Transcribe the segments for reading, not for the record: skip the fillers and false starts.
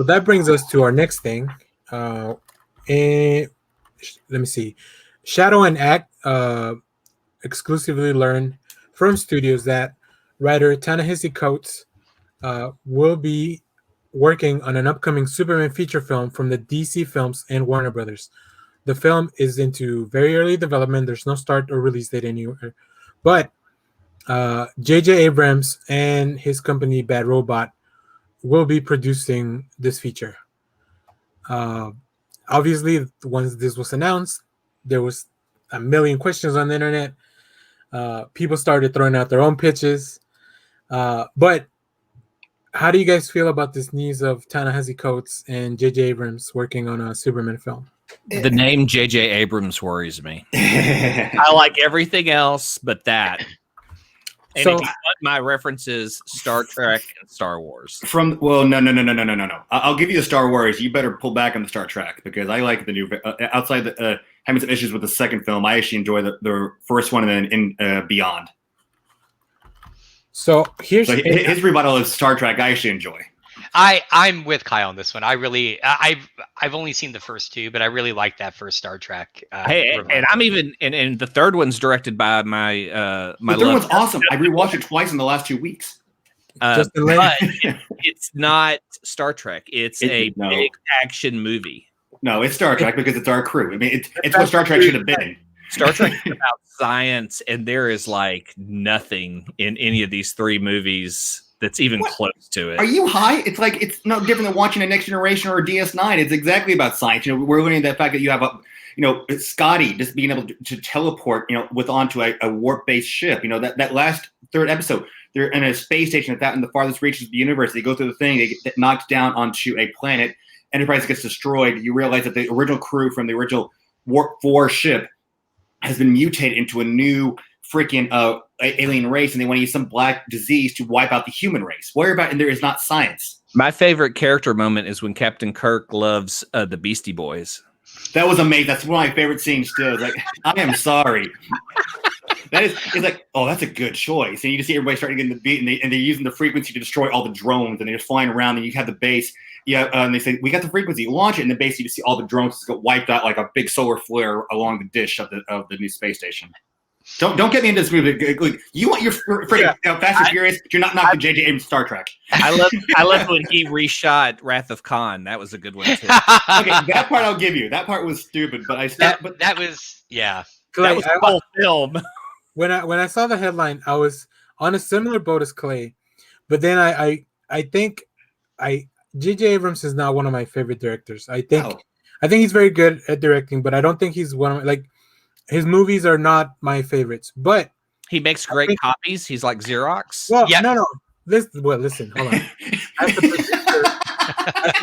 So that brings us to our next thing. And let me see. Shadow and Act exclusively learned from studios that writer Ta-Nehisi Coates will be working on an upcoming Superman feature film from the DC Films and Warner Brothers. The film is into very early development. There's no start or release date anywhere. But J.J. Abrams and his company Bad Robot will be producing this feature. Obviously, once this was announced, there was a million questions on the internet. People started throwing out their own pitches. But how do you guys feel about this news of Ta-Nehisi Coates and J.J. Abrams working on a Superman film? The name J.J. Abrams worries me. I like everything else but that. And So- if you want my references, Star Trek and Star Wars. No. I'll give you the Star Wars. You better pull back on the Star Trek because I like the new. Outside the having some issues with the second film, I actually enjoy the first one and then in Beyond. So here's his rebuttal of Star Trek. I actually enjoy. I'm with Kyle on this one. I really, I've only seen the first two, but I really like that first Star Trek. And I'm even, and the third one's directed by my The third one's awesome. I rewatched it twice in the last 2 weeks. But it's not Star Trek. It's a big action movie. No, it's Star Trek because it's our crew. I mean, it's what Star Trek should have been. Star Trek is about science, and there is like nothing in any of these three movies that's even close to it. Are you high? It's like it's no different than watching a Next Generation or a DS9. It's exactly about science. You know, we're learning the fact that you have Scotty just being able to teleport, onto a warp-based ship. You know, that last third episode, they're in a space station in the farthest reaches of the universe. They go through the thing, they get knocked down onto a planet. Enterprise gets destroyed. You realize that the original crew from the original Warp 4 ship has been mutated into a new freaking alien race, and they want to use some black disease to wipe out the human race. And there is not science. My favorite character moment is when Captain Kirk loves the Beastie Boys. That was amazing. That's one of my favorite scenes still. It's like, I am sorry. It's like, oh, that's a good choice. And you just see everybody starting to get in the beat, and they're using the frequency to destroy all the drones, and they're just flying around, and you have the base. Yeah, and they say, we got the frequency, launch it, and then basically you see all the drones just get wiped out like a big solar flare along the dish of the new space station. Don't get me into this movie. Like, you want your freaking Fast and Furious? You're not knocking J.J. Abrams' Star Trek. I love when he reshot Wrath of Khan. That was a good one too. Okay, that part I'll give you. That part was stupid, but that was that was the whole film. When I saw the headline, I was on a similar boat as Clay, but then I think J.J. Abrams is not one of my favorite directors. I think he's very good at directing, but I don't think he's one of his movies are not my favorites. But he makes great copies. He's like Xerox. Well, no. Listen, hold on. As the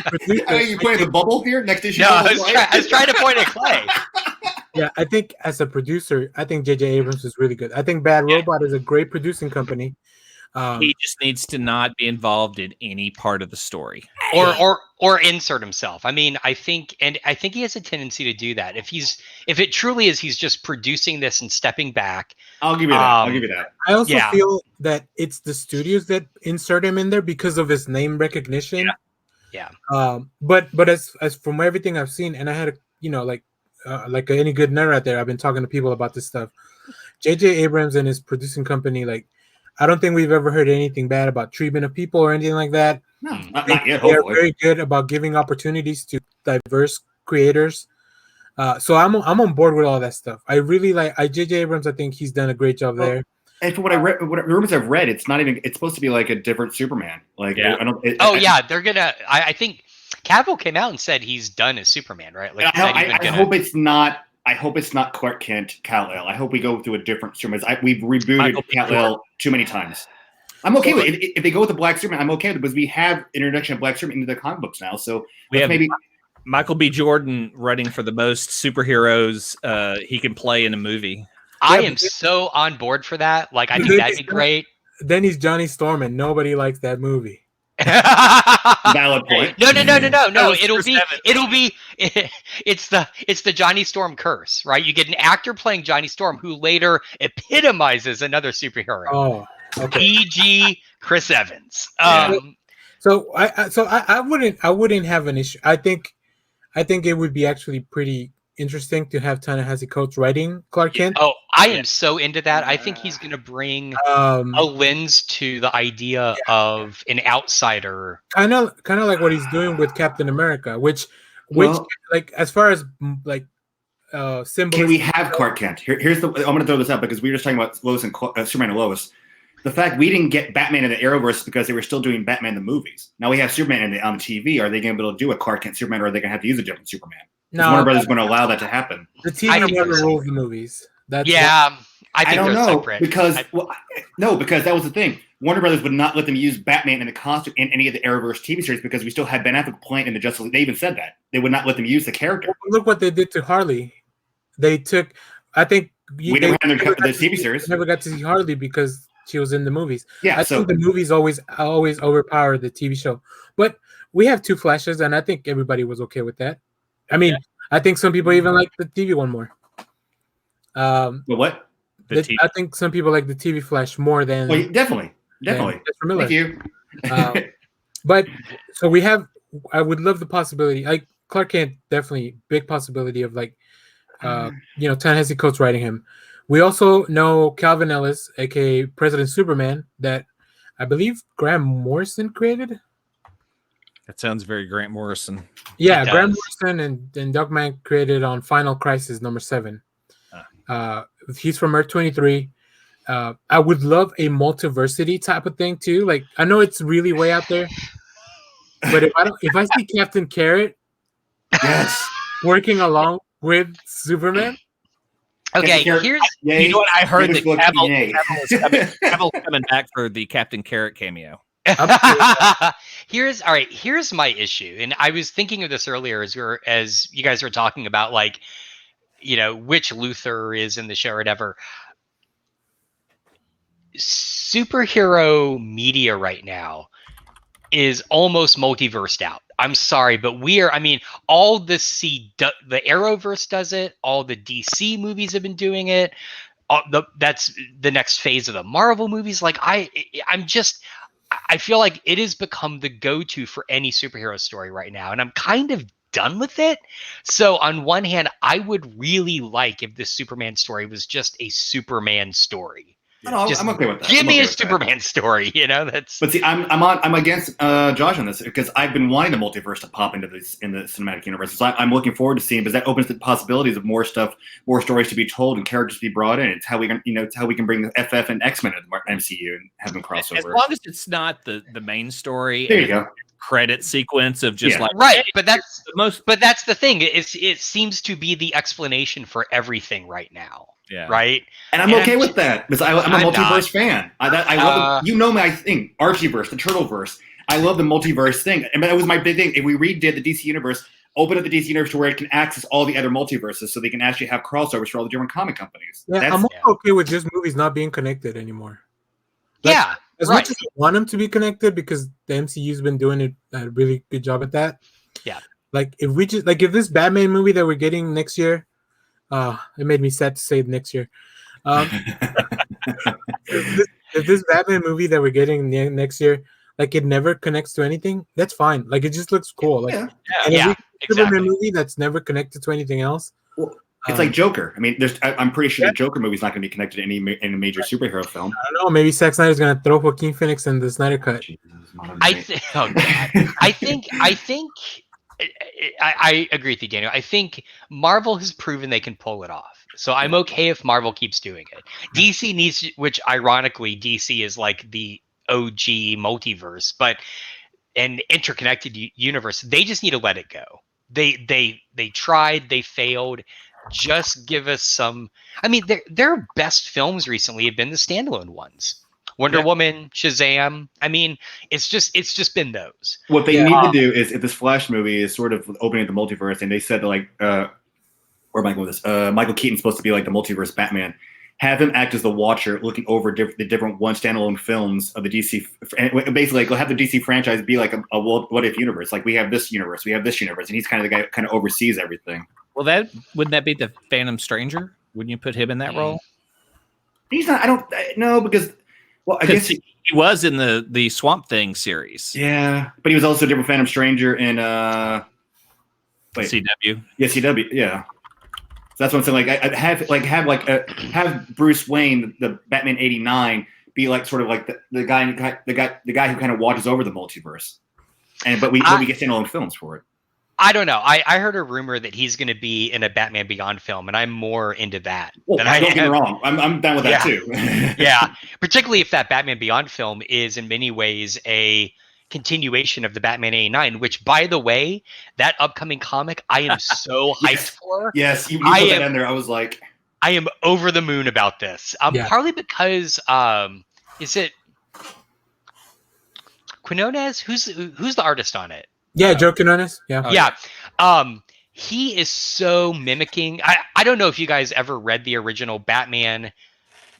producer, are you pointing the bubble here next to you? No, I was trying to point at Clay. Yeah, I think as a producer, I think J.J. Abrams is really good. I think Bad Robot is a great producing company. He just needs to not be involved in any part of the story, or insert himself. I mean, I think he has a tendency to do that. If it truly is, he's just producing this and stepping back. I'll give you that. I also feel that it's the studios that insert him in there because of his name recognition. Yeah. But as from everything I've seen, and I had like any good nerd out there, I've been talking to people about this stuff. J.J. Abrams and his producing company, I don't think we've ever heard anything bad about treatment of people or anything like that. No, not yet. They're very good about giving opportunities to diverse creators. So I'm on board with all that stuff. I really like J.J. Abrams. I think he's done a great job there. And from what I read, rumors I've read, it's supposed to be like a different Superman. They're gonna. I think Cavill came out and said he's done as Superman, right? I hope it's not. I hope it's not Clark Kent, Kal-El. I hope we go through a different Superman. We've rebooted Kal-El too many times. I'm okay with it. If they go with the Black Superman, I'm okay with it because we have introduction of Black Superman into the comic books now. So we have maybe Michael B. Jordan running for the most superheroes he can play in a movie. I am so on board for that. I think that'd be great. Then he's Johnny Storm, and nobody likes that movie. Valid point. No. It's the Johnny Storm curse, right? You get an actor playing Johnny Storm who later epitomizes another superhero. Oh, okay. E.g. Chris Evans. So I wouldn't have an issue. I think it would be actually pretty interesting to have Ta-Nehisi Coates writing Clark Kent. Oh, I am so into that. I think he's going to bring a Um, lens to the idea of an outsider. kind of like what he's doing with Captain America, which Well- like as far as like symbolism. Can we have Clark Kent? Here's the. I'm going to throw this out because we were just talking about Lois and Superman and Lois. The fact we didn't get Batman in the Arrowverse because they were still doing Batman the movies. Now we have Superman on the TV. Are they going to be able to do a Clark Kent Superman, or are they going to have to use a different Superman? No, Warner Brothers going to allow that to happen. The I TV think never they're rules the movies. That's Yeah, I think don't they're know separate. because because that was the thing. Warner Brothers would not let them use Batman in the costume in any of the Arrowverse TV series because we still had Ben Affleck playing in the Justice League. They even said that they would not let them use the character. Look what they did to Harley. They took. I think We never had the TV series. never got to see Harley because she was in the movies. Yeah, I so think the movies always overpower the TV show. But we have two Flashes, and I think everybody was okay with that. I mean, I think some people even like the TV one more. well, what? I think some people like the TV Flash more than Well, definitely. Ezra Miller. Thank you. But so we have. I would love the possibility. Like Clark Kent, definitely big possibility of like, Ta-Nehisi Coates writing him. We also know Calvin Ellis, aka President Superman, that I believe Grant Morrison created. That sounds very Grant Morrison. Yeah, It Grant does. Morrison and Doug Mann created on Final Crisis #7. He's from Earth 23. I would love a multiversity type of thing too. Like I know it's really way out there, but if I see Captain Carrot Yes. working along with Superman, Okay, Captain here's Yay. You know what? I heard that Look, yay. Cavill's coming back for the Captain Carrot cameo. here's my issue, and I was thinking of this earlier as you guys were talking about like, which Luthor is in the show or whatever. Superhero media right now is almost multiversed out. I'm sorry, but all the Arrowverse does it. All the DC movies have been doing it. That's the next phase of the Marvel movies. Like I feel like it has become the go-to for any superhero story right now, and I'm kind of done with it. So on one hand, I would really like if this Superman story was just a Superman story. No, Just I'm okay with that. Give I'm me okay a with that. Superman story. That's But see, I'm against Josh on this because I've been wanting the multiverse to pop into this in the cinematic universe. So I'm looking forward to seeing because that opens the possibilities of more stuff, more stories to be told, and characters to be brought in. It's how we can, it's how we can bring the FF and X-Men into the MCU and have them cross As over. long as it's not the main story. There you and go. Credit sequence of just Yeah. like right, hey, but that's the most. but that's the thing. It seems to be the explanation for everything right now. Yeah. Right. And I'm okay with that because I'm a I'm multiverse not. fan. I love my thing, Archieverse, the Turtleverse. I love the multiverse thing, and that was my big thing. If we redid the DC universe, open up the DC universe to where it can access all the other multiverses, so they can actually have crossovers for all the different comic companies. yeah, I'm also okay with just movies not being connected anymore. Yeah. As Right. much as I want them to be connected because the MCU's been doing a really good job at that. Yeah. Like if this Batman movie that we're getting next year, it made me sad to say next year. If this Batman movie that we're getting next year, like it never connects to anything, that's fine. Like it just looks cool. Like Yeah. and if Yeah, we get a Superman exactly. movie that's never connected to anything else. It's like Joker. I mean, I'm pretty sure the Joker movie's not going to be connected to any in a major superhero film. I don't know. Maybe Zack Snyder's gonna throw Joaquin Phoenix in the Snyder Cut. Oh God. I agree with you, Daniel. I think Marvel has proven they can pull it off. So I'm okay if Marvel keeps doing it. DC needs, which ironically, DC is like the OG multiverse, but an interconnected universe. They just need to let it go. They tried, they failed. Just give us some. I mean, their best films recently have been the standalone ones. Wonder Woman, Shazam. I mean, it's just been those. What they need to do is, if this Flash movie is sort of opening the multiverse, and they said that where am I going with this? Michael Keaton's supposed to be like the multiverse Batman. Have him act as the Watcher, looking over the different one standalone films of the DC. And basically, like, have the DC franchise be like a what if universe. Like we have this universe, we have this universe, and he's kind of the guy who kind of oversees everything. Well, wouldn't that be the Phantom Stranger? Wouldn't you put him in that role? He's not. I don't know because Well, I guess he was in the Swamp Thing series. Yeah, but he was also a different Phantom Stranger in CW. Yeah, CW. Yeah. So that's what I'm saying. Like, I have Bruce Wayne, the Batman '89, be like sort of like the guy who kind of watches over the multiverse, but we get standalone films for it. I don't know. I heard a rumor that he's going to be in a Batman Beyond film, and I'm more into that. Well, don't get me wrong. I'm down with that too. Yeah, particularly if that Batman Beyond film is in many ways a continuation of the Batman '89, which, by the way, that upcoming comic I am so hyped for. Yes, you put that in there. I was like, I am over the moon about this. Partly because is it Quinones? Who's the artist on it? Yeah, Joe Quinones. Yeah. Yeah. He is so mimicking. I don't know if you guys ever read the original Batman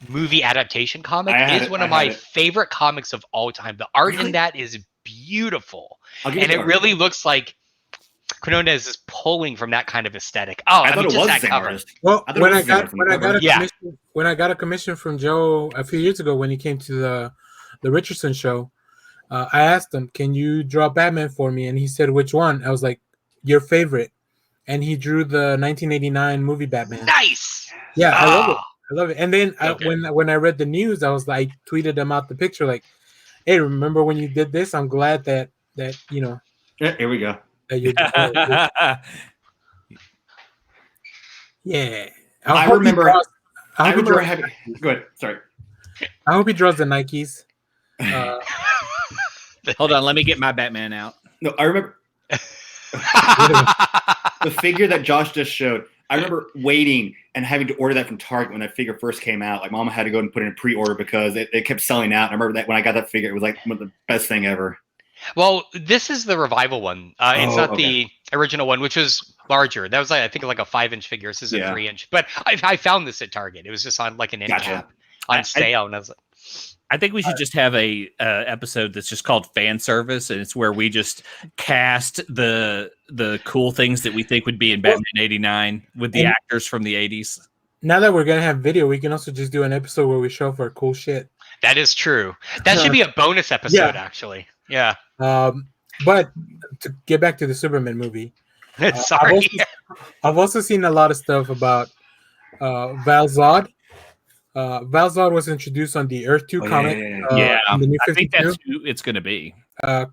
movie adaptation comic. It is one of my favorite comics of all time. The art in that is beautiful. And it really looks like Quinones is pulling from that kind of aesthetic. Oh, I thought it was that cover. Well, when I got a commission from Joe a few years ago when he came to the Richardson show, I asked him, "Can you draw Batman for me?" And he said, "Which one?" I was like, "Your favorite." And he drew the 1989 movie Batman. Nice. Yeah, I love it. And then when I read the news, I was like, tweeted him out the picture like, "Hey, remember when you did this? I'm glad that you know." Yeah, here we go. Yeah. I remember having. Go ahead. Sorry. I hope he draws the Nikes. Hold on, let me get my Batman out. No, I remember the figure that Josh just showed. I remember waiting and having to order that from Target when that figure first came out. Like, Mama had to go and put in a pre-order because it kept selling out. And I remember that when I got that figure, it was like one of the best thing ever. Well, this is the revival one. It's not the original one, which was larger. That was, I think, like a 5-inch figure. This is a 3-inch. But I found this at Target. It was just on like an end cap on sale, and I was like, I think we should just have a episode that's just called Fan Service, and it's where we just cast the cool things that we think would be in Batman '89 with the actors from the '80s. Now that we're gonna have video, we can also just do an episode where we show off our cool shit. That is true. That should be a bonus episode, actually. Yeah. But to get back to the Superman movie, sorry, I've also seen a lot of stuff about Val Zod. Val Zod was introduced on the Earth 2 comic. I think that's who it's going to be.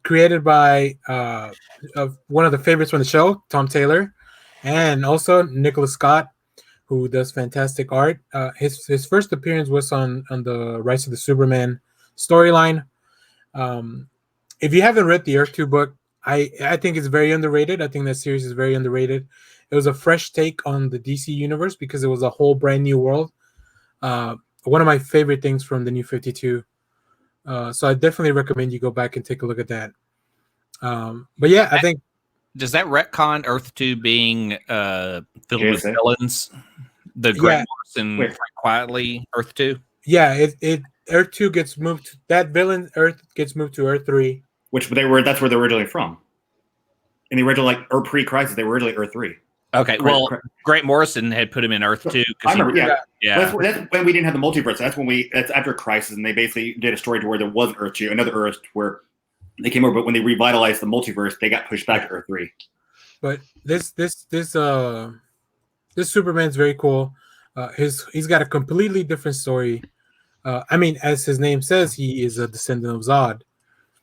Created by one of the favorites from the show, Tom Taylor, and also Nicholas Scott, who does fantastic art. His first appearance was on the Rise of the Superman storyline. If you haven't read the Earth 2 book, I think it's very underrated. I think that series is very underrated. It was a fresh take on the DC universe because it was a whole brand new world. One of my favorite things from the New 52. So I definitely recommend you go back and take a look at that. But yeah, I think. Does that retcon Earth 2 being filled with villains? The Grant Morrison Frank Quietly Earth 2? Yeah, it Earth 2 gets moved. That villain Earth gets moved to Earth 3. That's where they're originally from. In the original, pre-Crisis, they were originally Earth 3. Okay, Grant Morrison had put him in Earth 2. I remember, yeah. That's when we didn't have the multiverse. That's after Crisis, and they basically did a story to where there was Earth 2, another Earth where they came over, but when they revitalized the multiverse, they got pushed back to Earth 3. But this Superman's very cool. He's got a completely different story. As his name says, he is a descendant of Zod.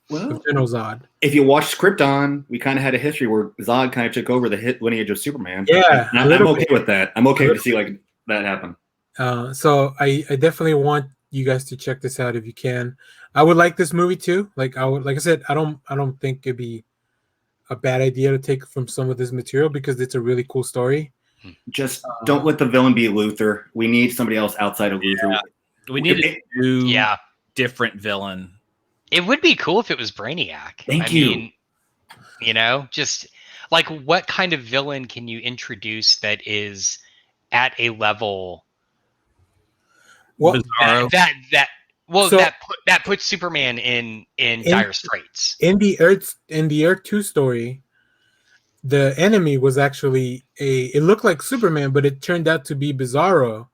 Well, General Zod. If you watch Krypton, we kind of had a history where Zod kind of took over the hit lineage of Superman. Yeah, I'm okay with that. I'm okay to see that happen. So I definitely want you guys to check this out if you can. I would like this movie too. Like I said, I don't think it'd be a bad idea to take from some of this material because it's a really cool story. Just don't let the villain be Luthor. We need somebody else outside of Luthor. We need a new, different villain. It would be cool if it was Brainiac. I mean, just like what kind of villain can you introduce that is at a level that puts Superman in dire straits. In the Earth 2 story, the enemy was actually it looked like Superman, but it turned out to be Bizarro.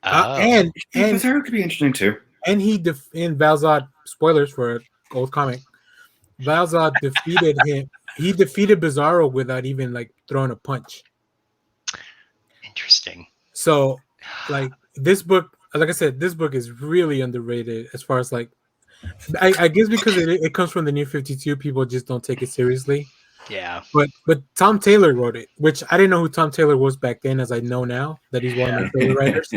And Bizarro could be interesting too. And in Valzad, spoilers for an old comic, Valzad defeated him. He defeated Bizarro without even like throwing a punch. Interesting. So, like this book, like I said, this book is really underrated as far as like, I guess because it comes from the New 52, people just don't take it seriously. Yeah. But Tom Taylor wrote it, which I didn't know who Tom Taylor was back then, as I know now that he's one of my favorite writers.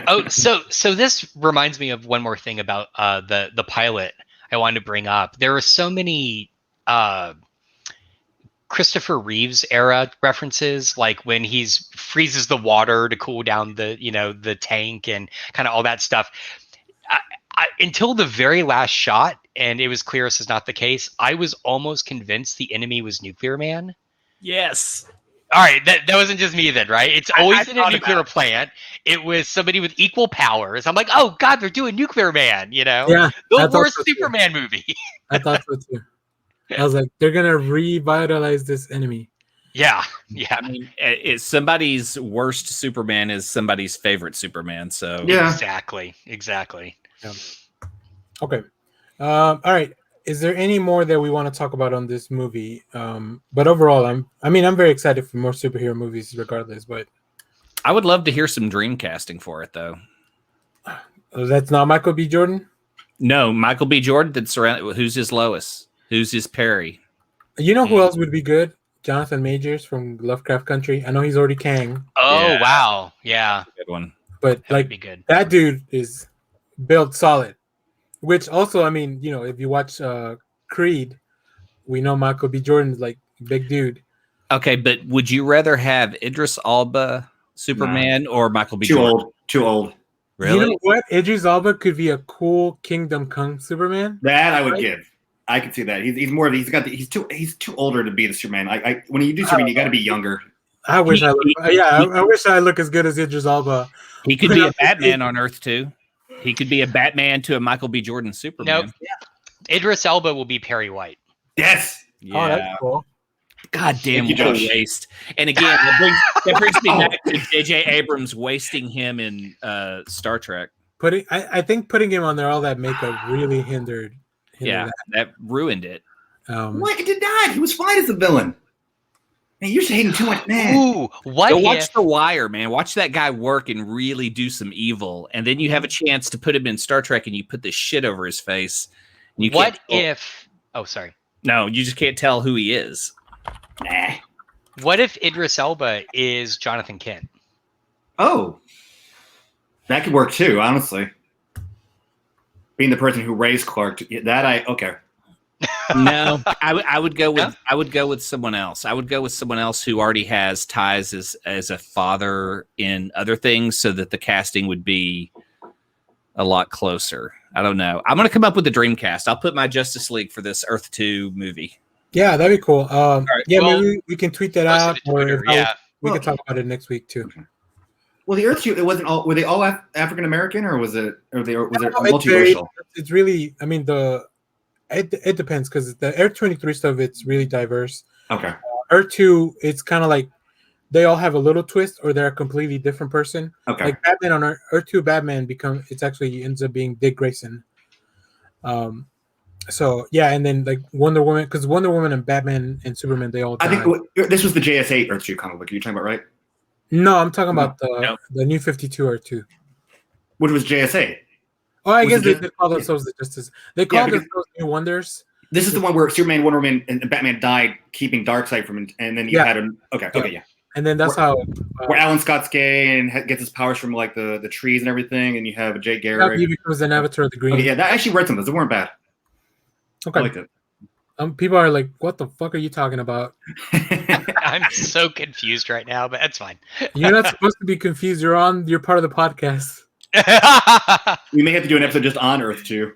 Oh, so this reminds me of one more thing about the pilot I wanted to bring up. There were so many Christopher Reeves era references, like when he's freezes the water to cool down the tank and kind of all that stuff. Until the very last shot, and it was clear this is not the case, I was almost convinced the enemy was Nuclear Man. Yes. All right, that wasn't just me then, right? It's always in a thought nuclear plant. It was somebody with equal powers. I'm like, oh God, they're doing Nuclear Man, Yeah, the worst Superman movie. I thought so too. I was like, they're gonna revitalize this enemy. Yeah. I mean, it's somebody's worst Superman is somebody's favorite Superman. So Yeah. Exactly. Yeah. Okay. All right. Is there any more that we want to talk about on this movie? But overall, I'm very excited for more superhero movies, regardless. But I would love to hear some dream casting for it, though. That's not Michael B. Jordan. No, Michael B. Jordan. That's surrounded. Who's his Lois? Who's his Perry? You know who else would be good? Jonathan Majors from Lovecraft Country. I know he's already Kang. Oh Yeah. wow, yeah, Good one. But that like would be good. that dude is built solid. Which also, I mean, if you watch Creed, we know Michael B. Jordan is like a big dude. Okay, but would you rather have Idris Elba Superman or Michael B. Jordan? Too old. Really? You know what? Idris Elba could be a cool Kingdom Come Superman. That I would give. I could see that. He's more of he's too older to be the Superman. I when you do Superman, you got to be younger. I wish I wish I look as good as Idris Elba. He could be a Batman on Earth too. He could be a Batman to a Michael B. Jordan Superman. Nope. Idris Elba will be Perry White. Yes. Yeah. Oh, that's cool. God damn, what a waste. And again, that brings me back to J.J. Abrams wasting him in Star Trek. I think putting him on there, all that makeup really hindered that ruined it. What? It did not. He was fine as a villain. Man, you're just hating too much, man. Ooh, what? Go watch The Wire, man. Watch that guy work and really do some evil, and then you have a chance to put him in Star Trek, and you put this shit over his face. And what if? Oh, sorry. No, you just can't tell who he is. Nah. What if Idris Elba is Jonathan Kent? Oh, that could work too. Honestly, being the person who raised Clark, okay. No, I would go with someone else. I would go with someone else who already has ties as a father in other things, so that the casting would be a lot closer. I don't know. I'm going to come up with the dream cast. I'll put my Justice League for this Earth 2 movie. Yeah, that'd be cool. Right, maybe we can tweet that out, or we can talk about it next week too. Well, the Earth 2, it wasn't all. Were they all African American, or was it multiracial? It's really. I mean, it depends, because the Earth 23 stuff, it's really diverse. Okay. Earth 2, it's kind of like they all have a little twist, or they're a completely different person. Okay. Like Batman on Earth 2, Batman ends up being Dick Grayson. So yeah, and then like Wonder Woman, because Wonder Woman and Batman and Superman, they all died. I think this was the JS8 Earth 2 comic book. You're talking about, right? No, I'm talking about the New 52 Earth 2. Which was JS8. Oh, I guess they call themselves the Justice. They call themselves New Wonders. This is the one where Superman, Wonder Woman, and Batman died, keeping Darkseid from, and then you had him. Okay, yeah. And then that's how where Alan Scott's gay and gets his powers from like the trees and everything, and you have Jay Garrick. He becomes an avatar of the Green. Okay, yeah, that actually read some of those. They weren't bad. Okay. I liked it. People are like, "What the fuck are you talking about?" I'm so confused right now, but that's fine. You're not supposed to be confused. You're part of the podcast. We may have to do an episode just on Earth 2.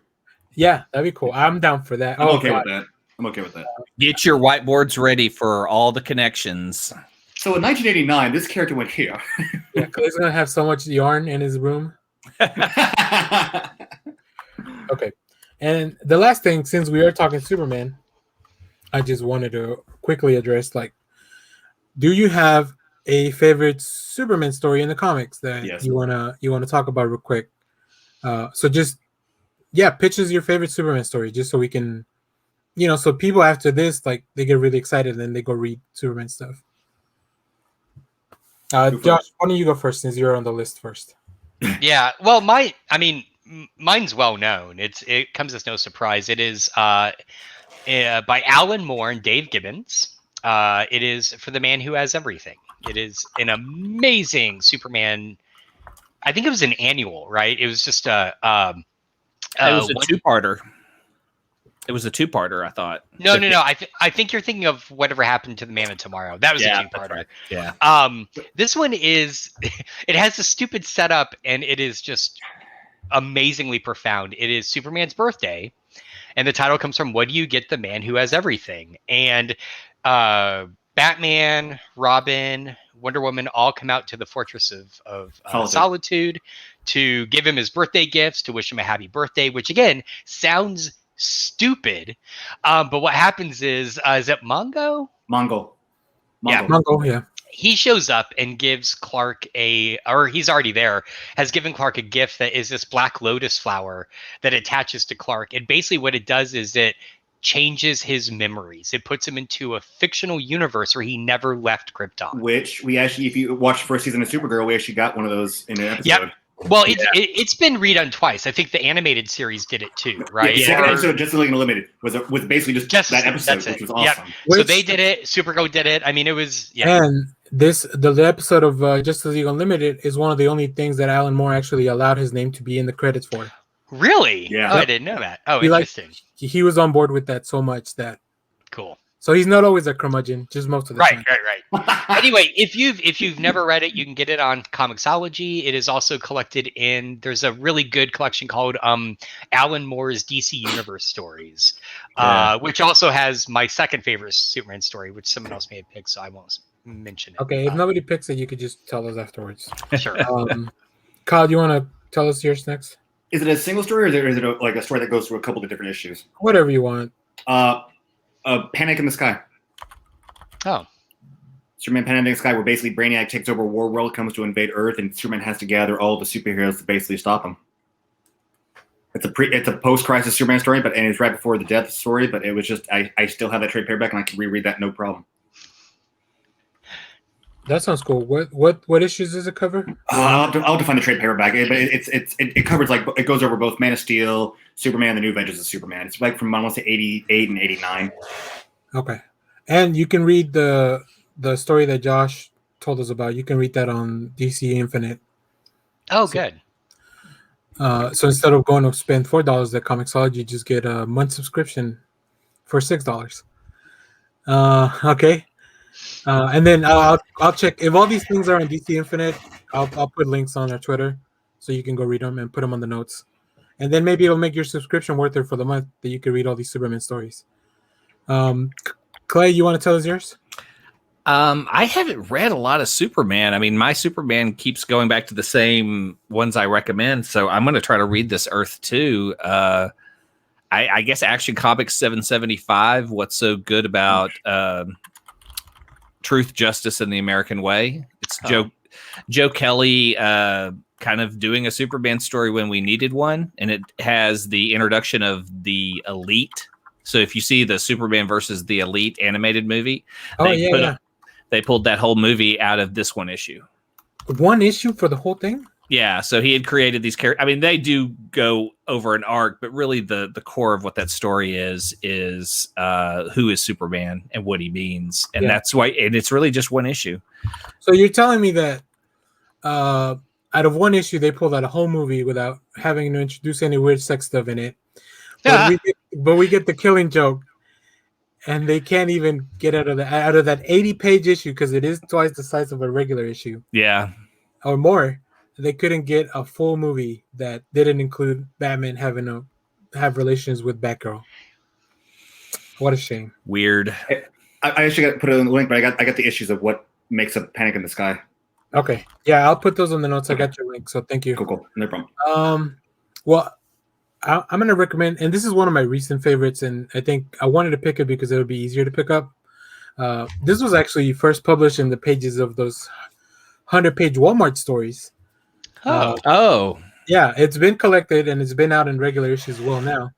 Yeah, that'd be cool. I'm down for that. I'm okay with that. Get your whiteboards ready for all the connections. So in 1989, this character went here. Yeah, because he's gonna have so much yarn in his room. Okay. And the last thing, since we are talking Superman, I just wanted to quickly address, like, do you have a favorite Superman story in the comics that you wanna talk about real quick? So just yeah, pitch us your favorite Superman story, just so we can, so people after this, like, they get really excited and then they go read Superman stuff. Josh, why don't you go first since you're on the list first? Yeah, well, mine's well known. It comes as no surprise. It is by Alan Moore and Dave Gibbons. It is For the Man Who Has Everything. It is an amazing Superman. I think it was an annual, right? It was just it was a two-parter. It was a two-parter, I thought. No. I think you're thinking of Whatever Happened to the Man of Tomorrow. That was a two-parter. Right. Yeah. This one is. It has a stupid setup, and it is just amazingly profound. It is Superman's birthday, and the title comes from "What do you get the man who has everything?" And Batman, Robin, Wonder Woman all come out to the Fortress of Solitude to give him his birthday gifts, to wish him a happy birthday, which again sounds stupid. But what happens is it Mongo? Mongo. Yeah. Mongo, yeah. He shows up and gives Clark he's already there, has given Clark a gift that is this black lotus flower that attaches to Clark. And basically what it does is it changes his memories. It puts him into a fictional universe where he never left Krypton. Which we actually, if you watch the first season of Supergirl, we actually got one of those in an episode. Yep. Well, it's been redone twice. I think the animated series did it too, right? Yeah, the second episode, Justice League Unlimited, was basically just that episode, which was awesome. Yep. So they did it. Supergirl did it. I mean, it was. Yeah. And the episode of Justice League Unlimited is one of the only things that Alan Moore actually allowed his name to be in the credits for. Really? Yeah. Oh, I didn't know that. Oh, interesting. He was on board with that so much that. Cool. So he's not always a curmudgeon, just most of the time. Right. Anyway, if you've never read it, you can get it on Comixology. It is also collected in. There's a really good collection called Alan Moore's DC Universe Stories, which also has my second favorite Superman story, which someone else may have picked, so I won't mention it. Okay, if nobody picks it, you could just tell us afterwards. Sure. Kyle, do you want to tell us yours next? Is it a single story, or is it like a story that goes through a couple of different issues? Whatever you want. Panic in the Sky. Oh. Superman Panic in the Sky, where basically Brainiac takes over War World, comes to invade Earth, and Superman has to gather all the superheroes to basically stop him. It's a post-crisis Superman story, and it's right before the death story. But it was just I still have that trade paperback, and I can reread that no problem. That sounds cool. What issues does it cover? I'll define the trade paperback, but it covers it goes over both Man of Steel, Superman, the New Adventures of Superman. It's like from I want to say 88 and 89. Okay, and you can read the story that Josh told us about. You can read that on DC Infinite. Oh, good. So instead of going to spend $4 at Comixology, you just get a month subscription for $6. Okay. And then I'll check if all these things are on DC Infinite. I'll put links on our Twitter so you can go read them and put them on the notes. And then maybe it'll make your subscription worth it for the month that you can read all these Superman stories. Clay, you want to tell us yours? I haven't read a lot of Superman. I mean, my Superman keeps going back to the same ones I recommend, so I'm going to try to read this Earth 2. I guess Action Comics 775. What's so good about Truth, Justice, and the American Way? It's Joe Kelly kind of doing a Superman story when we needed one, and it has the introduction of the Elite. So if you see the Superman versus the Elite animated movie, they pulled that whole movie out of this one issue. One issue for the whole thing? Yeah, so he had created these characters. I mean, they do go over an arc, but really the core of what that story is who is Superman and what he means. And that's why, and it's really just one issue. So you're telling me that out of one issue, they pulled out a whole movie without having to introduce any weird sex stuff in it. But we get the Killing Joke, and they can't even get out of that 80-page issue because it is twice the size of a regular issue. Yeah. Or more. They couldn't get a full movie that didn't include Batman having to have relations with Batgirl. What a shame. Weird. I actually got to put it in the link, but I got the issues of what makes up Panic in the Sky. Okay. Yeah, I'll put those on the notes. I got your link, so thank you. Cool. No problem. Well, I'm going to recommend, and this is one of my recent favorites, and I think I wanted to pick it because it would be easier to pick up. This was actually first published in the pages of those 100-page Walmart stories. Yeah, it's been collected and it's been out in regular issues as well now.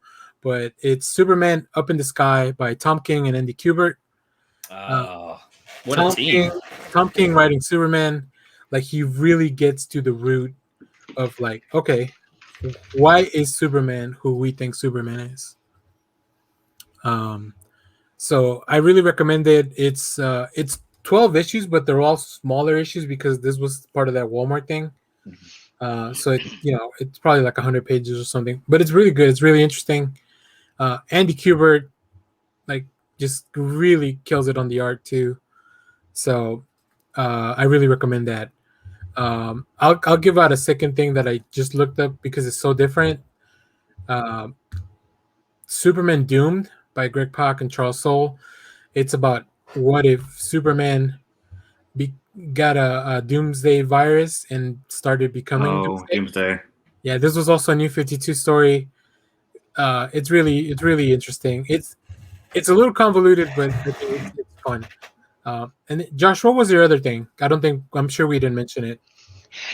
But it's Superman Up in the Sky by Tom King and Andy Kubert. Oh, what Tom a team! Tom King writing Superman, like he really gets to the root of like, okay, why is Superman who we think Superman is? So I really recommend it. It's 12 issues, but they're all smaller issues because this was part of that Walmart thing. So it's probably like 100 pages or something, but it's really good. It's really interesting. Andy Kubert, like, just really kills it on the art too. So I really recommend that. I'll give out a second thing that I just looked up because it's so different. Superman Doomed by Greg Pak and Charles Soule. It's about what if Superman got a doomsday virus and started becoming Doomsday. Yeah, this was also a New 52 story. It's really interesting. It's a little convoluted, but it's fun. And Josh, what was your other thing? I'm sure we didn't mention it.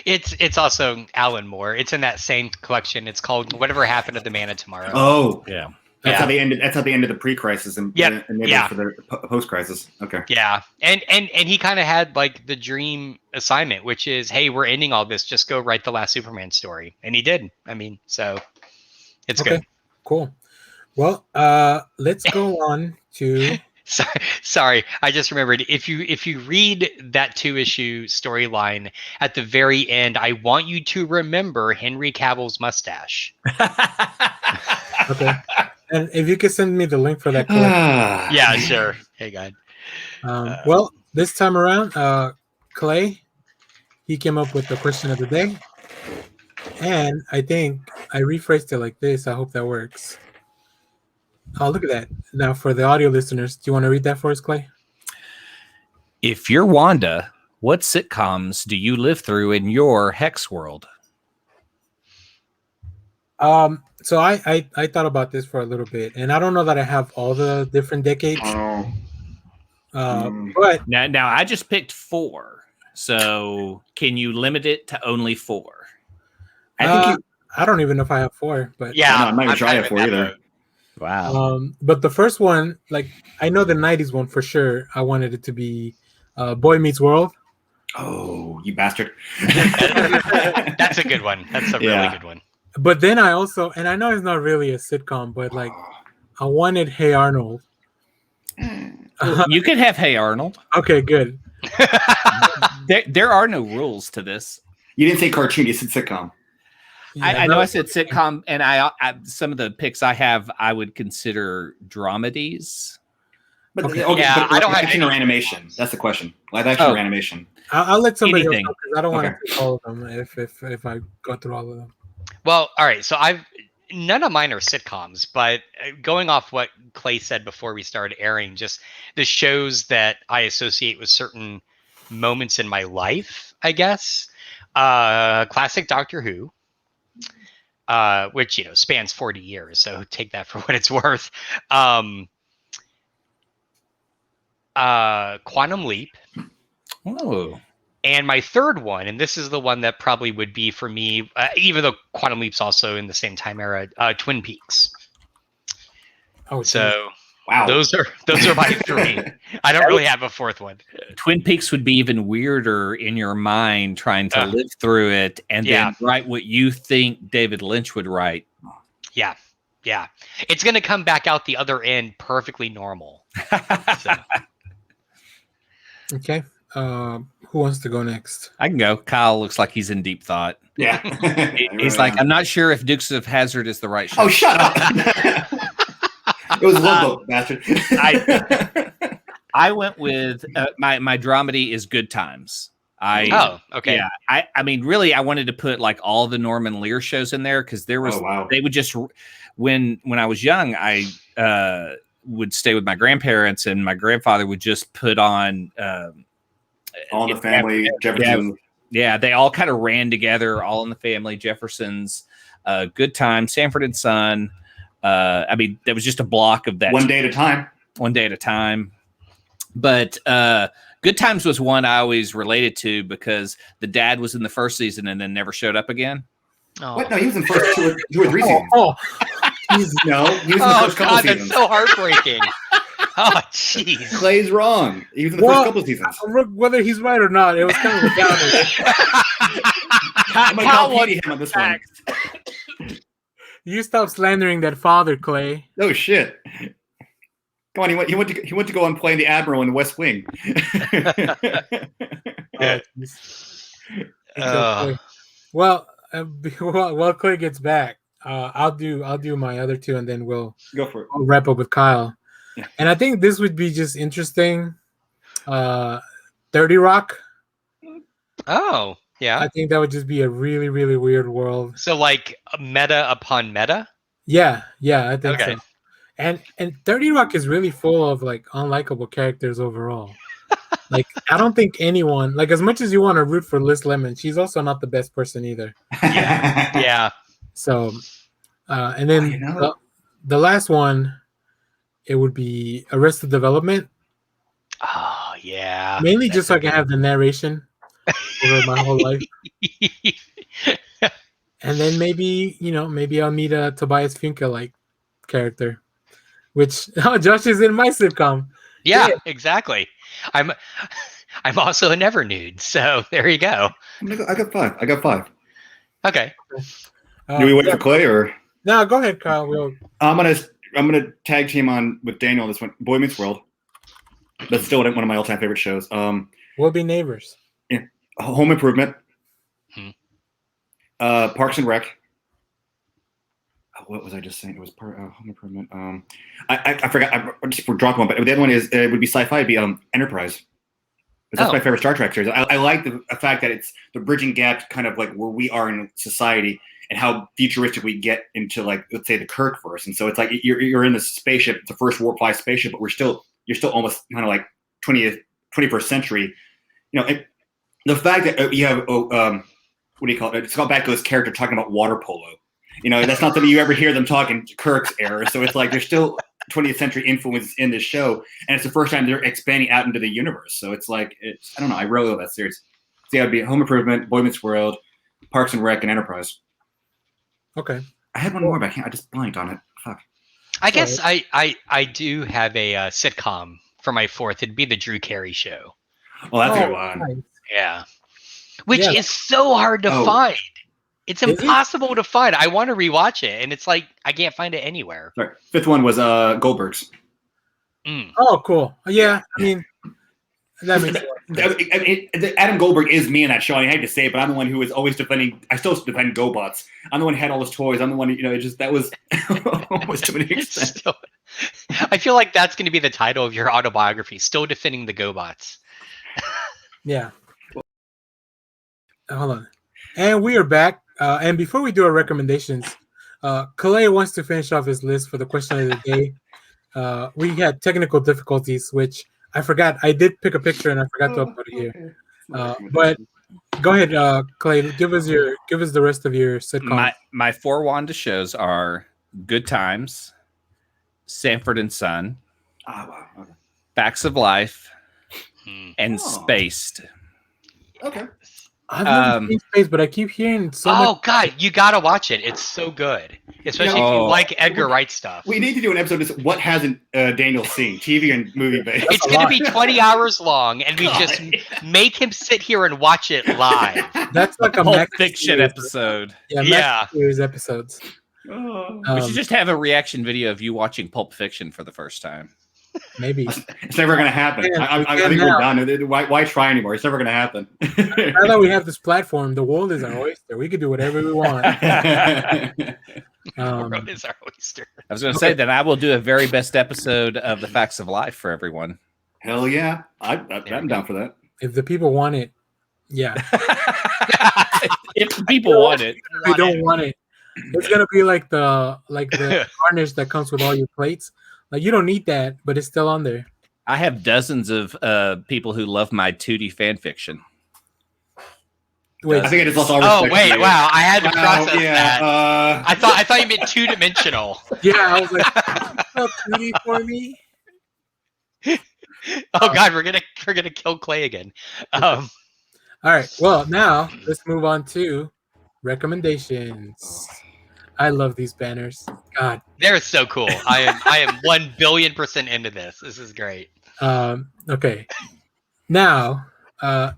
It's also Alan Moore. It's in that same collection. It's called Whatever Happened to the Man of Tomorrow. Oh, Yeah. That's how they ended. That's how they ended the pre-crisis and for the post-crisis. Okay. Yeah, and he kind of had like the dream assignment, which is, hey, we're ending all this. Just go write the last Superman story, and he did. I mean, so it's good. Cool. Well, let's go on to. Sorry, I just remembered. If you read that 2-issue storyline at the very end, I want you to remember Henry Cavill's mustache. Okay. And if you could send me the link for that. Yeah, sure. Hey, God. Well, this time around, Clay, he came up with the question of the day. And I think I rephrased it like this. I hope that works. Oh, look at that. Now, for the audio listeners, do you want to read that for us, Clay? If you're Wanda, what sitcoms do you live through in your Hex world? So I thought about this for a little bit, and I don't know that I have all the different decades. But now I just picked 4. So can you limit it to only 4? I don't even know if I have 4, but yeah, I'm not even sure I have 4 either. Wow. But the first one, like, I know the 90s one for sure. I wanted it to be Boy Meets World. Oh, you bastard. That's a good one. That's a really good one. But then I also, and I know it's not really a sitcom, but like, I wanted Hey Arnold. You can have Hey Arnold. Okay, good. There are no rules to this. You didn't say cartoon, you said sitcom. Yeah, I know I said sitcom, and I some of the picks I have I would consider dramedies. But Okay. but I don't live have action or animation. That's the question. Live action or animation. I'll let somebody else Anything. know because I don't want to take all of them if I go through all of them. Well, all right. So none of mine are sitcoms, but going off what Clay said before we started airing, just the shows that I associate with certain moments in my life, I guess. Classic Doctor Who, which spans 40 years, so take that for what it's worth. Quantum Leap. Oh. And my third one, and this is the one that probably would be for me, even though Quantum Leap's also in the same time era, Twin Peaks. Oh, so wow, those are my 3. I don't really have a 4th one. Twin Peaks would be even weirder in your mind trying to live through it and then write what you think David Lynch would write. Yeah. It's going to come back out the other end perfectly normal. So. Okay. Who wants to go next? I can go. Kyle looks like he's in deep thought. Yeah. He's like, I'm not sure if Dukes of Hazzard is the right show. Oh, shut up. It was Love Boat, bastard. I went with my dramedy is Good Times. Okay. Yeah. I mean, really, I wanted to put like all the Norman Lear shows in there because there was they would just when I was young, I would stay with my grandparents and my grandfather would just put on All in the Family, Jefferson. Yeah, they all kind of ran together, All in the Family, Jeffersons, Good Time, Sanford and Son. I mean, there was just a block of that. One day at a time. But Good Times was one I always related to because the dad was in the first season and then never showed up again. Oh. What? No, he was in the first two or three seasons. Oh, No, he was in the Oh first couple God, seasons. that's so heartbreaking. Oh jeez. Clay's wrong. He was in the Well, first couple seasons. whether he's right or not, it was kind of a downer. I'm gonna call Petey him on this one. You stop slandering that father, Clay. Oh shit! Come on, he went to go on playing the Admiral in the West Wing. Oh, okay. Well, while Clay gets back, I'll do my other two, and then we'll Go for it. I'll wrap up with Kyle. Yeah. And I think this would be just interesting. 30 Rock. Oh, yeah. I think that would just be a really, really weird world. So like meta upon meta? Yeah, I think Okay. so. And 30 Rock is really full of like unlikable characters overall. Like I don't think anyone, like as much as you want to root for Liz Lemon, she's also not the best person either. Yeah. So and then the last one, it would be Arrested Development. Oh yeah. Mainly just so I can have the narration over my whole life. And then maybe I'll meet a Tobias Funke like character, which Josh is in my sitcom. Yeah, exactly. I'm also a never nude, so there you go. I got five. Okay. Do we wait for Clay or? No, go ahead, Kyle. I'm gonna tag team on with Daniel this one. Boy Meets World. That's still one of my all-time favorite shows. We'll be neighbors. Yeah. Home Improvement. Parks and Rec. What was I just saying? It was Home Improvement. I forgot. I just dropped one, but the other one is it would be sci-fi. It'd be Enterprise. That's my favorite Star Trek series. I like the fact that it's the bridging gap, kind of like where we are in society and how futuristic we get into, like, let's say the Kirk verse. And so it's like you're in this spaceship. It's the first Warp 5 spaceship, but you're still almost kind of like 21st century. The fact that you have what do you call it? Scott Bakula's character talking about water polo. That's not something you ever hear them talking Kirk's era. So it's like there's still 20th century influence in this show, and it's the first time they're expanding out into the universe. So it's like I don't know. I really love that series. So yeah, it'd be Home Improvement, Boy Meets World, Parks and Rec, and Enterprise. Okay. I had one more, but I just blanked on it. Fuck. I guess I do have a sitcom for my fourth. It'd be the Drew Carey Show. Well, that's a good one. Nice. Yeah. Which is so hard to find. It's impossible to find. I want to rewatch it, and it's like I can't find it anywhere. Sorry. Fifth one was Goldberg's. Oh, cool. Yeah, I mean, that makes sense. Adam Goldberg is me in that show. I hate to say it, but I'm the one who is always defending. I still defend GoBots. I'm the one who had all his toys. I'm the one that was almost to an extent. I feel like that's going to be the title of your autobiography. Still defending the GoBots. Yeah. Hold on. And we are back. And before we do our recommendations, Clay wants to finish off his list for the question of the day. We had technical difficulties, which I forgot. I did pick a picture and I forgot to upload it here. But go ahead, Clay. Give us the rest of your sitcom. My four Wanda shows are Good Times, Sanford and Son, Okay. Facts of Life, and Spaced. Okay. I've never seen Space, but I keep hearing so much. Oh God, you gotta watch it. It's so good, especially if you like Edgar Wright stuff. We need to do an episode of what hasn't Daniel seen, TV and movie based. It's gonna be 20 hours long, and we just make him sit here and watch it live. That's like a Pulp Max Fiction series. episode. Max series episodes. We should just have a reaction video of you watching Pulp Fiction for the first time. Maybe it's never going to happen. I think we're done. Why try anymore? It's never going to happen. Now that we have this platform, the world is our oyster. We can do whatever we want. The world is our oyster. I was going to say that I will do a very best episode of the Facts of Life for everyone. Hell yeah, I'm down for that. If the people want it, yeah. If the people want it, they don't want it. It's gonna be like the garnish that comes with all your plates. Like you don't need that, but it's still on there. I have dozens of people who love my 2D fan fiction. Wait, I think it is also. Oh wait, wow! I had to process that. I thought you meant 2-dimensional. Yeah, I was like, "What's 2D for me?" Oh God, we're gonna kill Clay again. All right. Well, now let's move on to recommendations. I love these banners. God. They're so cool. I am 1,000,000,000% into this. This is great. Okay. Now,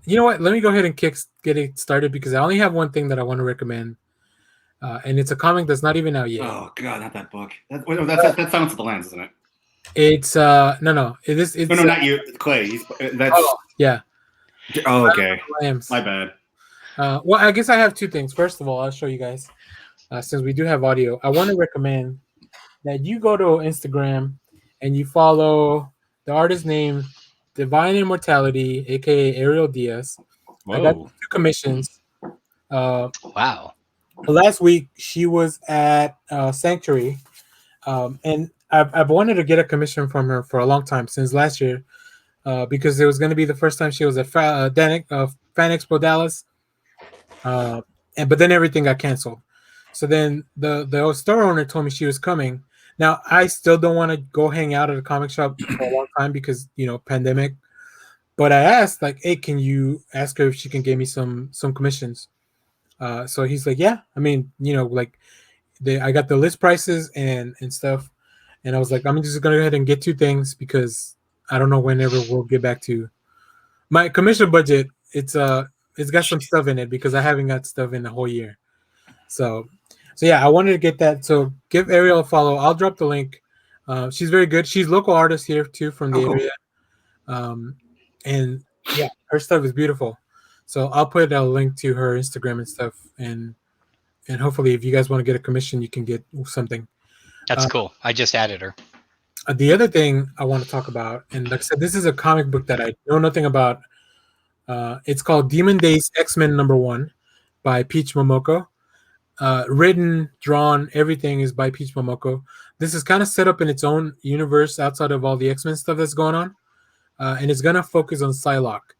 you know what? Let me go ahead and get it started because I only have one thing that I want to recommend, and it's a comic that's not even out yet. Oh God, not that book. That's Silence of the Lambs, isn't it? It's no. It's no, not you, Clay. That's yeah. Oh, okay. Lambs. My bad. Well, I guess I have two things. First of all, I'll show you guys. Since we do have audio, I want to recommend that you go to Instagram and you follow the artist name Divine Immortality, aka Ariel Diaz. Whoa. I got 2 commissions. Wow. Last week she was at Sanctuary, and I've wanted to get a commission from her for a long time, since last year, because it was going to be the first time she was at Fan Expo Dallas, but then everything got canceled. So then the store owner told me she was coming. Now I still don't want to go hang out at a comic shop for a long time because pandemic. But I asked, like, hey, can you ask her if she can give me some commissions? So he's like, yeah. I mean, like, I got the list prices and stuff, and I was like, I'm just gonna go ahead and get 2 things because I don't know whenever we'll get back to my commission budget. It's got some stuff in it because I haven't got stuff in the whole year. So yeah, I wanted to get that. So give Ariel a follow. I'll drop the link. She's very good. She's local artist here too from the area. And yeah, her stuff is beautiful. So I'll put a link to her Instagram and stuff, and hopefully, if you guys want to get a commission, you can get something. That's cool. I just added her. The other thing I want to talk about, and like I said, this is a comic book that I know nothing about. It's called Demon Days X-Men #1 by Peach Momoko. Written, drawn, everything is by Peach Momoko. This is kind of set up in its own universe outside of all the X-Men stuff that's going on. And it's gonna focus on Psylocke,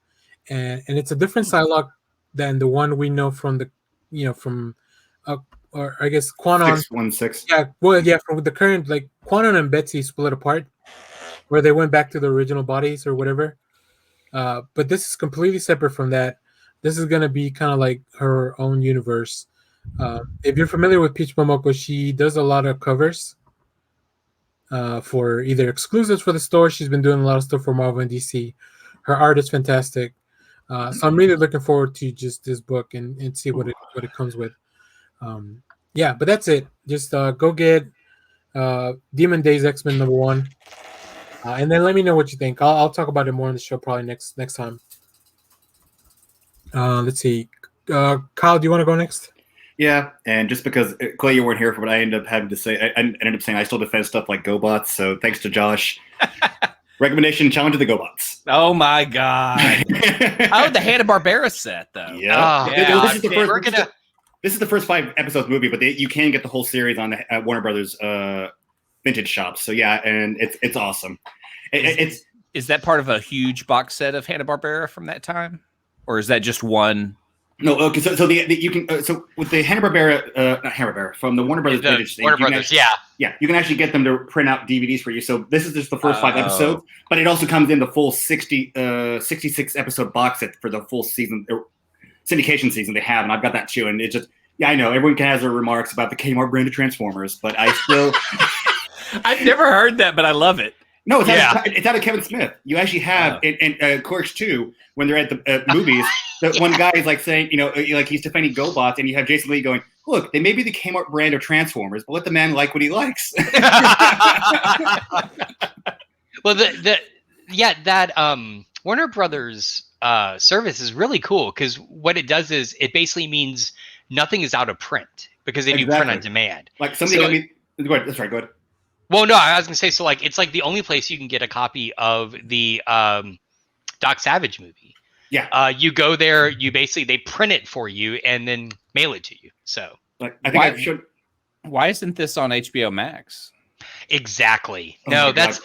and it's a different Psylocke than the one we know from or I guess Quanon. 616. Yeah, well, yeah, from the current, like, Quanon and Betsy split apart, where they went back to the original bodies or whatever. But this is completely separate from that. This is gonna be kind of like her own universe. If you're familiar with Peach Momoko, she does a lot of covers. For either exclusives for the store. She's been doing a lot of stuff for Marvel and DC. Her art is fantastic. So I'm really looking forward to just this book and see what it comes with. Yeah, but that's it. Just go get Demon Days X-Men #1, and then let me know what you think. I'll talk about it more on the show probably next time. Let's see. Kyle, do you want to go next? Yeah, and just because Clay, you weren't here for what I ended up having to say, I ended up saying I still defend stuff like GoBots. So thanks to Josh. Recommendation: Challenge of the GoBots. Oh my god! Oh, the Hanna-Barbera set though. Yeah, Oh, this is the first 5 episodes movie, but you can get the whole series on the Warner Brothers vintage shops. So yeah, and it's awesome. Is that part of a huge box set of Hanna-Barbera from that time, or is that just one? No, okay. So you can so with the Hanna-Barbera, not Hanna-Barbera, from the Warner Brothers vintage thing, Warner Brothers, yeah, you can actually get them to print out DVDs for you. So this is just the first 5 episodes, but it also comes in the full 66 episode box set for the full season, syndication season they have, and I've got that too. And it's just, yeah, I know everyone has their remarks about the Kmart brand of Transformers, but I still, I've never heard that, but I love it. No, it's out of Kevin Smith. You actually have in Clerks 2 when they're at the movies. That one guy is like saying, like he's defending GoBots, and you have Jason Lee going, "Look, they may be the Kmart brand of Transformers, but let the man like what he likes." Well, that Warner Brothers service is really cool because what it does is it basically means nothing is out of print because they do print on demand. Like somebody got me. Go ahead. That's right. Go ahead. Well, no, I was gonna say, so like it's like the only place you can get a copy of the Doc Savage movie. Yeah. You go there, they print it for you and then mail it to you. So like I think I should. Why isn't this on HBO Max? Exactly. Oh no, God,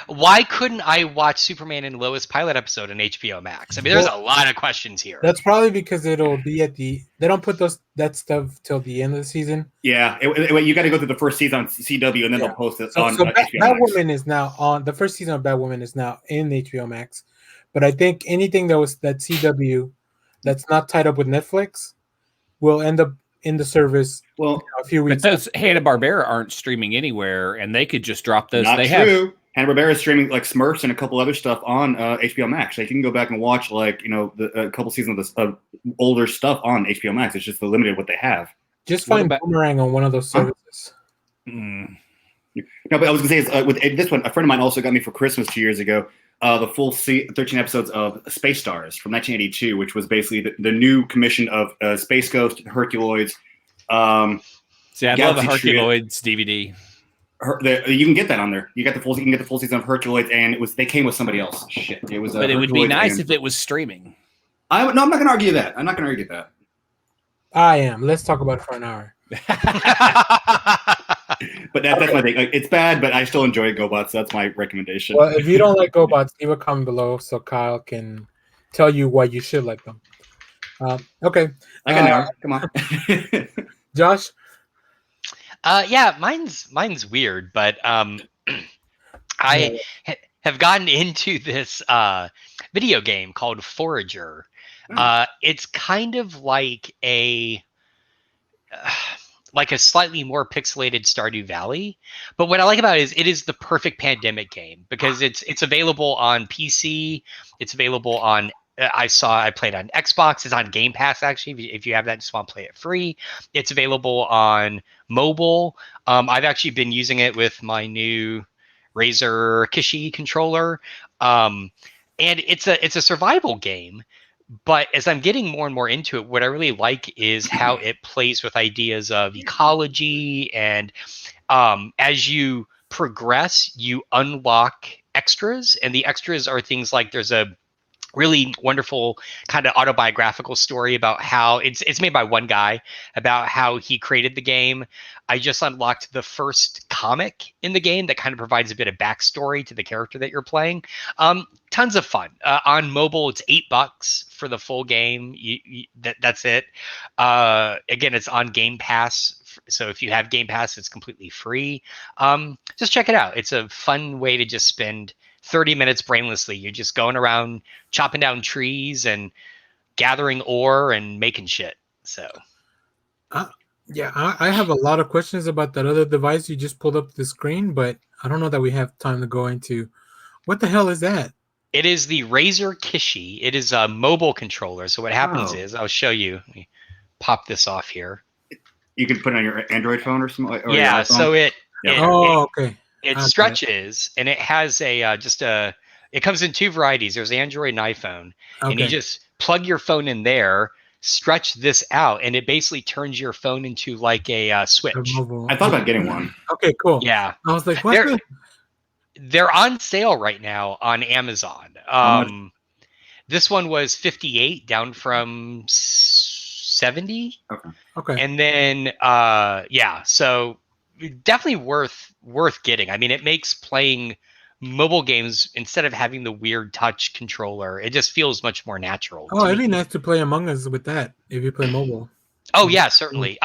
why couldn't I watch Superman and Lois pilot episode on HBO Max? I mean, there's a lot of questions here. That's probably because it'll be they don't put that stuff till the end of the season. Yeah, you got to go through the first season on CW and then they'll post it on HBO Max. Batwoman is now on the first season of Batwoman is now in HBO Max, but I think anything that CW that's not tied up with Netflix will end up in the service Well, a few But weeks. those Hanna-Barbera aren't streaming anywhere, and they could just drop those. not They true. Hanna-Barbera is streaming like Smurfs and a couple other stuff on HBO Max. Like you can go back and watch like a couple seasons of older stuff on HBO Max. It's just the limited what they have. Just What find about- Boomerang on one of those services. Mm. No, but I was gonna say is with this one, a friend of mine also got me for Christmas 2 years ago. The full 13 episodes of Space Stars from 1982, which was basically the new commission of Space Ghost, Herculoids. See, I love the Galaxy Trio. Herculoids DVD. You can get that on there. You can get the full season of Herculoids, and they came with somebody else. Shit, it was. But it would be Herculoids nice and- if it was streaming. No, I'm not going to argue that. I'm not going to argue that. I am. Let's talk about it for an hour. But that's my thing. Like, it's bad, but I still enjoy GoBots. So that's my recommendation. Well, if you don't like GoBots, leave a comment below so Kyle can tell you why you should like them. Okay. I got an hour. Come on. Josh? Yeah, mine's weird, but I have gotten into this video game called Forager. It's kind of like a slightly more pixelated Stardew Valley, but what I like about it is the perfect pandemic game because it's available on PC, it's available on. I played on Xbox. It's on Game Pass, actually. If you have that, just want to play it free. It's available on mobile. I've actually been using it with my new Razer Kishi controller. And it's a survival game. But as I'm getting more and more into it, what I really like is how it plays with ideas of ecology. And as you progress, you unlock extras. And the extras are things like there's a really wonderful kind of autobiographical story about how it's made by one guy about how he created the game. I just unlocked the first comic in the game that kind of provides a bit of backstory to the character that you're playing. Tons of fun. On mobile, it's $8 for the full game. That's it. Again, it's on Game Pass. So if you have Game Pass, it's completely free. Just check it out. It's a fun way to just spend 30 minutes brainlessly. You're just going around chopping down trees and gathering ore and making shit. So yeah, I have a lot of questions about that other device you just pulled up the screen, but I don't know that we have time to go into. What the hell is that? it is the Razer Kishi. It is a mobile controller. So what happens is, I'll show you. Let me pop this off here. You can put it on your Android phone or something. Or Yeah, your iPhone. so it Okay. it Okay. stretches, and it has a it comes in two varieties. There's Android and iPhone, and you Okay. just plug your phone in there, stretch this out, and it basically turns your phone into like a switch. Mobile. I thought about getting one. Okay, cool. Yeah, I was like, what's that? they're on sale right now on Amazon. How much? This one was 58, down from 70. Okay. And then yeah, so definitely worth getting. I mean, it makes playing mobile games, instead of having the weird touch controller, it just feels much more natural. Oh, to it'd me. be nice to play Among Us with that if you play mobile. Oh yeah, certainly.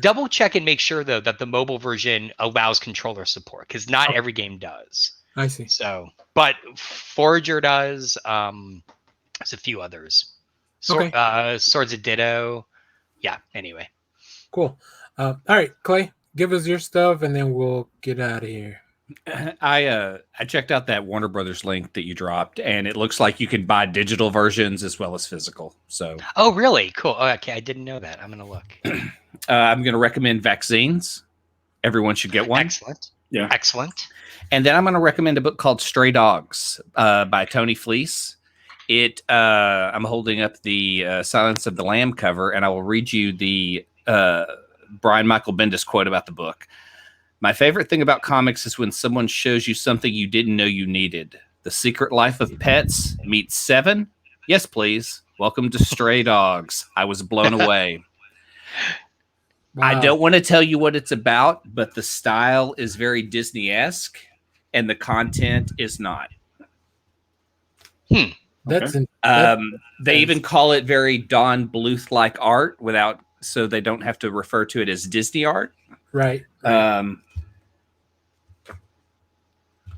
Double check and make sure though that the mobile version allows controller support, because not every game does. I see. So, but Forager does. There's a few others. Swords of Ditto. Yeah. Anyway. Cool. All right, Clay, give us your stuff and then we'll get out of here. I checked out that Warner Brothers link that you dropped, and it looks like you can buy digital versions as well as physical. So, Oh, really? Cool. Oh, okay, I didn't know that. I'm gonna look. I'm going to recommend vaccines. Everyone should get one. Excellent. Yeah. Excellent. And then I'm going to recommend a book called Stray Dogs by Tony Fleece. I'm holding up the Silence of the Lamb cover, and I will read you the Brian Michael Bendis quote about the book. My favorite thing about comics is when someone shows you something you didn't know you needed. The Secret Life of Pets meets Seven. Yes, please. Welcome to Stray Dogs. I was blown away. I don't want to tell you what it's about, but the style is very Disney-esque, and the content is not. That's They even call it very Don Bluth-like art, so they don't have to refer to it as Disney art. right.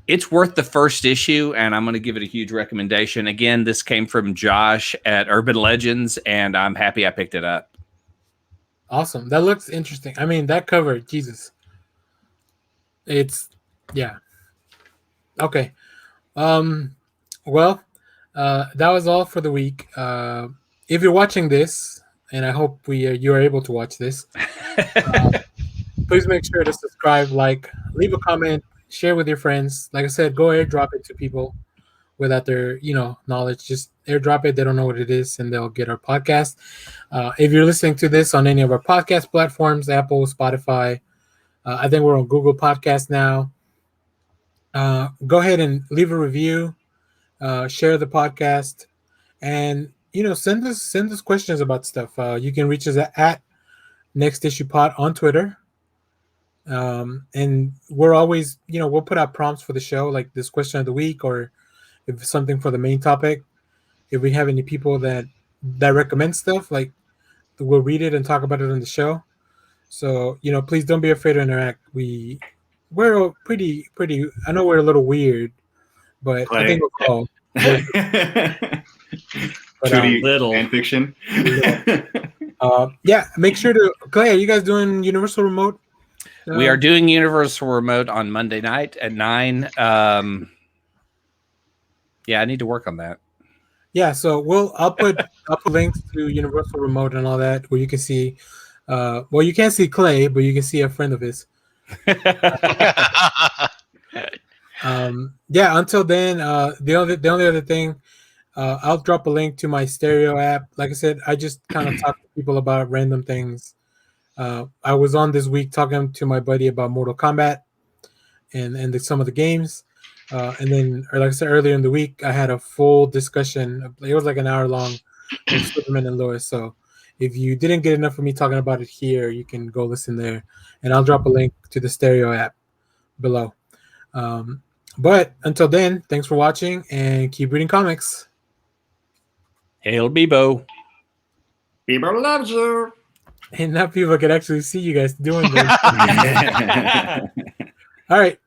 It's worth the first issue, and I'm going to give it a huge recommendation. Again, this came from Josh at Urban Legends, and I'm happy I picked it up. Awesome. That looks interesting. I mean, that cover, Jesus. It's yeah. Okay. Um well, that was all for the week. If you're watching this, and I hope you are able to watch this, please make sure to subscribe, like, leave a comment, share with your friends. Like I said, go airdrop it to people without their knowledge. Just airdrop it. They don't know what it is, and they'll get our podcast. If you're listening to this on any of our podcast platforms, Apple, Spotify, I think we're on Google Podcast now. Go ahead and leave a review, share the podcast, and send us questions about stuff. You can reach us at Next Issue Pod on Twitter. And we're always, we'll put out prompts for the show, like this question of the week, or if something for the main topic. If we have any people that recommend stuff, like, we'll read it and talk about it on the show. So please don't be afraid to interact. We're pretty. I know we're a little weird, but I think we're all. Little fan fiction. Yeah, make sure to Clay. Are you guys doing Universal Remote? We are doing Universal Remote on Monday night at 9. Yeah, I need to work on that. Yeah, so I'll put links to Universal Remote and all that, where you can see. Well, you can't see Clay, but you can see a friend of his. Yeah. Until then, the only other thing, I'll drop a link to my stereo app. Like I said, I just kind of talk to people about random things. I was on this week talking to my buddy about Mortal Kombat and some of the games. And then, like I said earlier in the week, I had a full discussion. It was like an hour long with Superman and Lois. So if you didn't get enough of me talking about it here, you can go listen there. And I'll drop a link to the stereo app below. But until then, thanks for watching and keep reading comics. Hail Bebo. Bieber loves you. And now people can actually see you guys doing this. All right.